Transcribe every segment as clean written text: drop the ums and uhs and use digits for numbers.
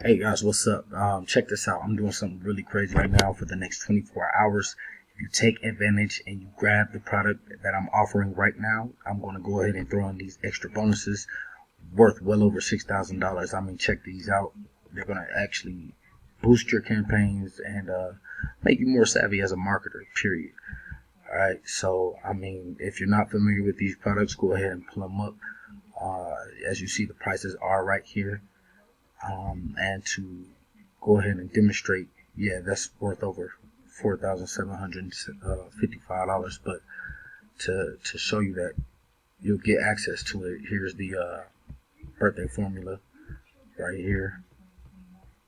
Hey guys, what's up? Check this out. I'm doing something really crazy right now for the next 24 hours. If you take advantage and you grab the product that I'm offering right now, I'm going to go ahead and throw in these extra bonuses worth well over $6,000. I mean, check these out. They're going to actually boost your campaigns and make you more savvy as a marketer, period. All right. So, I mean, if you're not familiar with these products, go ahead and pull them up. As you see, the prices are right here. And to go ahead and demonstrate, yeah, that's worth over $4,755. But to show you that you'll get access to it, here's the birthday formula right here.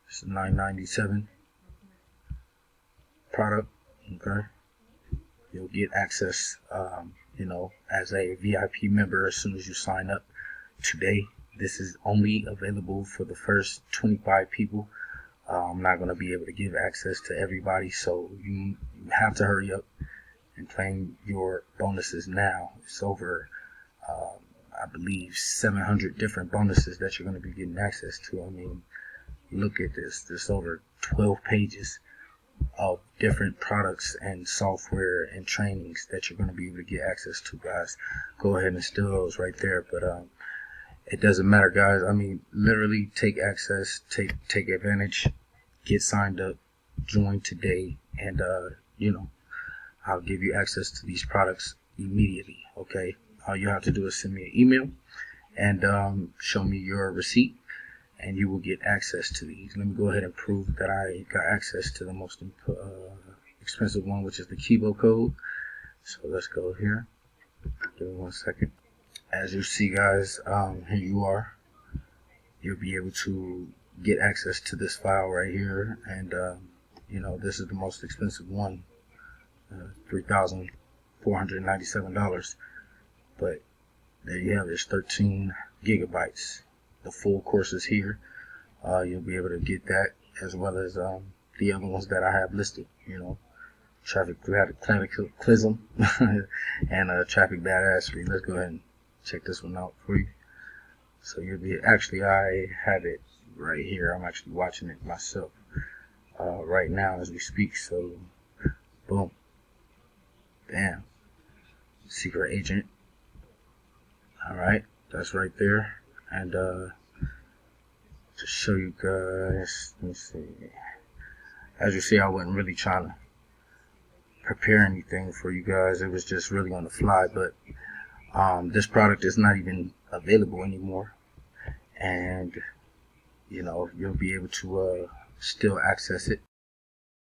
It's a $9.97 product. Okay, you'll get access, as a VIP member as soon as you sign up today. This is only available for the first 25 people. I'm not going to be able to give access to everybody, so you have to hurry up and claim your bonuses now. It's over, I believe, 700 different bonuses that you're going to be getting access to. I mean, look at this. There's over 12 pages of different products and software and trainings that you're going to be able to get access to, guys. Go ahead and steal those right there. But it doesn't matter, guys. I mean, literally take access, take advantage, get signed up, join today, and I'll give you access to these products immediately. Okay, all you have to do is send me an email and show me your receipt, and you will get access to these. Let me go ahead and prove that I got access to the most expensive one, which is the Kibo code. So let's go here. Give me 1 second. As you see, guys, here you are. You'll be able to get access to this file right here, and this is the most expensive one, $3,497. But there you have it. It's 13 gigabytes. The full course is here. You'll be able to get that as well as the other ones that I have listed. Traffic cataclysm and traffic badassery. Let's go ahead and check this one out for you. So you'll be I have it right here. I'm actually watching it myself right now as we speak. So boom, bam, secret agent. All right, that's right there. And to show you guys, let me see. As you see, I wasn't really trying to prepare anything for you guys. It was just really on the fly. But this product is not even available anymore, and you'll be able to still access it.